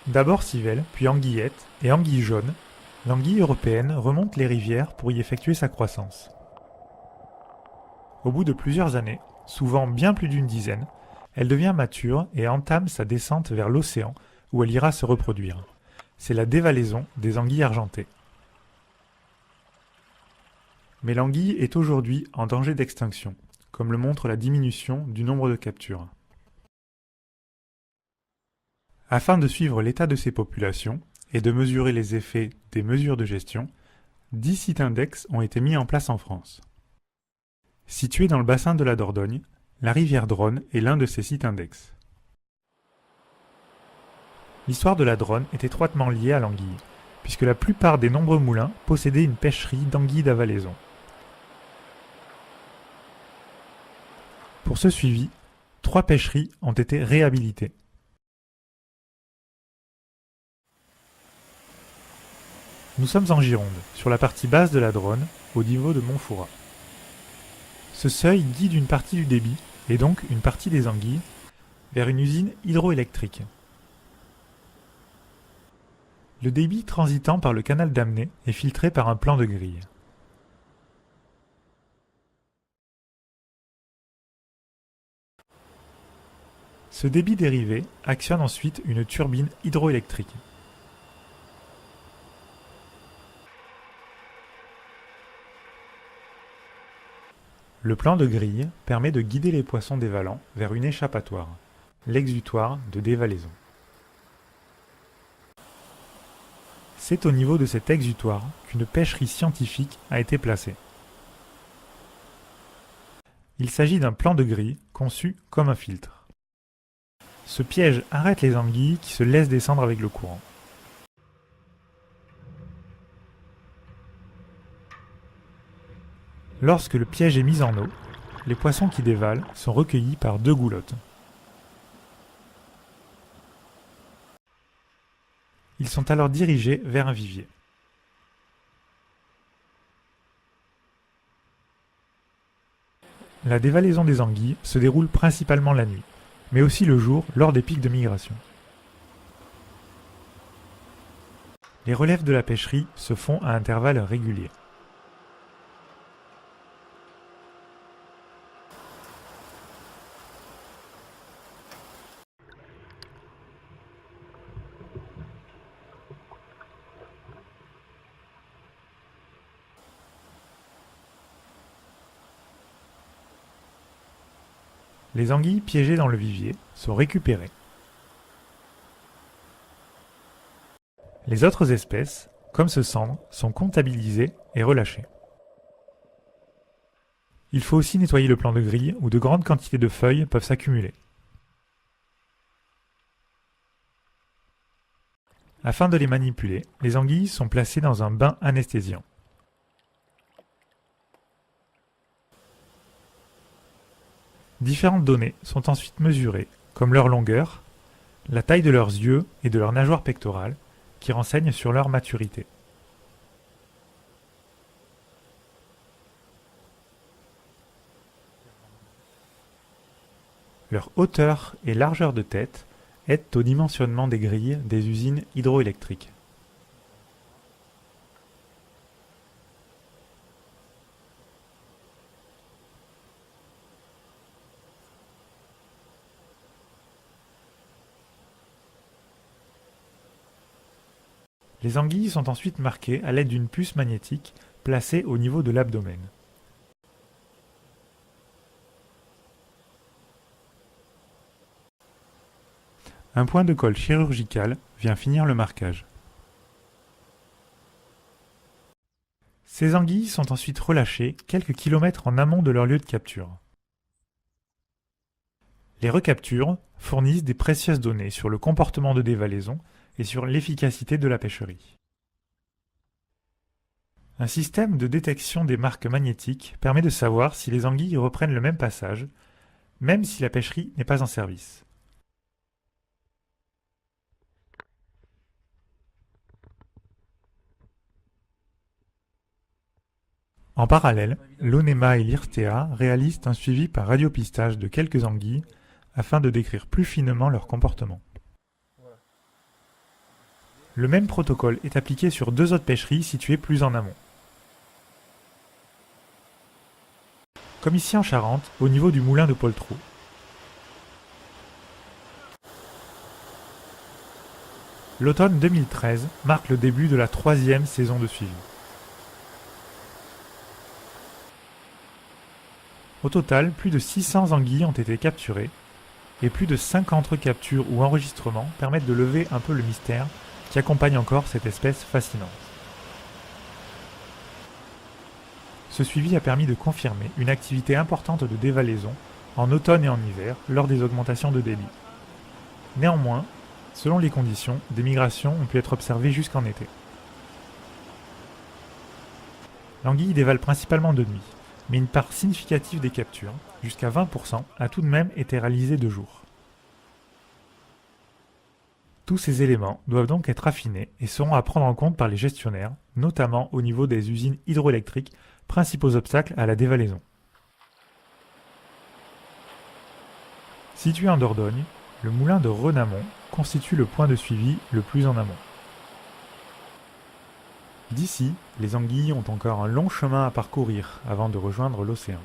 D'abord civelle, puis anguillette et anguille jaune, l'anguille européenne remonte les rivières pour y effectuer sa croissance. Au bout de plusieurs années, souvent bien plus d'une dizaine, elle devient mature et entame sa descente vers l'océan où elle ira se reproduire. C'est la dévalaison des anguilles argentées. Mais l'anguille est aujourd'hui en danger d'extinction, comme le montre la diminution du nombre de captures. Afin de suivre l'état de ces populations et de mesurer les effets des mesures de gestion, 10 sites index ont été mis en place en France. Situé dans le bassin de la Dordogne, la rivière Dronne est l'un de ces sites index. L'histoire de la Dronne est étroitement liée à l'anguille, puisque la plupart des nombreux moulins possédaient une pêcherie d'anguilles d'avalaison. Pour ce suivi, 3 pêcheries ont été réhabilitées. Nous sommes en Gironde, sur la partie basse de la Dronne, au niveau de Montfourat. Ce seuil guide une partie du débit, et donc une partie des anguilles, vers une usine hydroélectrique. Le débit transitant par le canal d'Amné est filtré par un plan de grille. Ce débit dérivé actionne ensuite une turbine hydroélectrique. Le plan de grille permet de guider les poissons dévalants vers une échappatoire, l'exutoire de dévalaison. C'est au niveau de cet exutoire qu'une pêcherie scientifique a été placée. Il s'agit d'un plan de grille conçu comme un filtre. Ce piège arrête les anguilles qui se laissent descendre avec le courant. Lorsque le piège est mis en eau, les poissons qui dévalent sont recueillis par 2 goulottes. Ils sont alors dirigés vers un vivier. La dévalaison des anguilles se déroule principalement la nuit, mais aussi le jour lors des pics de migration. Les relèves de la pêcherie se font à intervalles réguliers. Les anguilles piégées dans le vivier sont récupérées. Les autres espèces, comme ce cendre, sont comptabilisées et relâchées. Il faut aussi nettoyer le plan de grille où de grandes quantités de feuilles peuvent s'accumuler. Afin de les manipuler, les anguilles sont placées dans un bain anesthésiant. Différentes données sont ensuite mesurées, comme leur longueur, la taille de leurs yeux et de leurs nageoires pectorales, qui renseignent sur leur maturité. Leur hauteur et largeur de tête aident au dimensionnement des grilles des usines hydroélectriques. Les anguilles sont ensuite marquées à l'aide d'une puce magnétique placée au niveau de l'abdomen. Un point de colle chirurgical vient finir le marquage. Ces anguilles sont ensuite relâchées quelques kilomètres en amont de leur lieu de capture. Les recaptures fournissent des précieuses données sur le comportement de dévalaison et sur l'efficacité de la pêcherie. Un système de détection des marques magnétiques permet de savoir si les anguilles reprennent le même passage, même si la pêcherie n'est pas en service. En parallèle, l'ONEMA et l'IRTEA réalisent un suivi par radiopistage de quelques anguilles afin de décrire plus finement leur comportement. Le même protocole est appliqué sur 2 autres pêcheries situées plus en amont. Comme ici en Charente, au niveau du moulin de Poltrot. L'automne 2013 marque le début de la 3e saison de suivi. Au total, plus de 600 anguilles ont été capturées et plus de 50 captures ou enregistrements permettent de lever un peu le mystère qui accompagne encore cette espèce fascinante. Ce suivi a permis de confirmer une activité importante de dévalaison en automne et en hiver lors des augmentations de débit. Néanmoins, selon les conditions, des migrations ont pu être observées jusqu'en été. L'anguille dévale principalement de nuit, mais une part significative des captures, jusqu'à 20%, a tout de même été réalisée de jour. Tous ces éléments doivent donc être affinés et seront à prendre en compte par les gestionnaires, notamment au niveau des usines hydroélectriques, principaux obstacles à la dévalaison. Situé en Dordogne, le moulin de Renamont constitue le point de suivi le plus en amont. D'ici, les anguilles ont encore un long chemin à parcourir avant de rejoindre l'océan.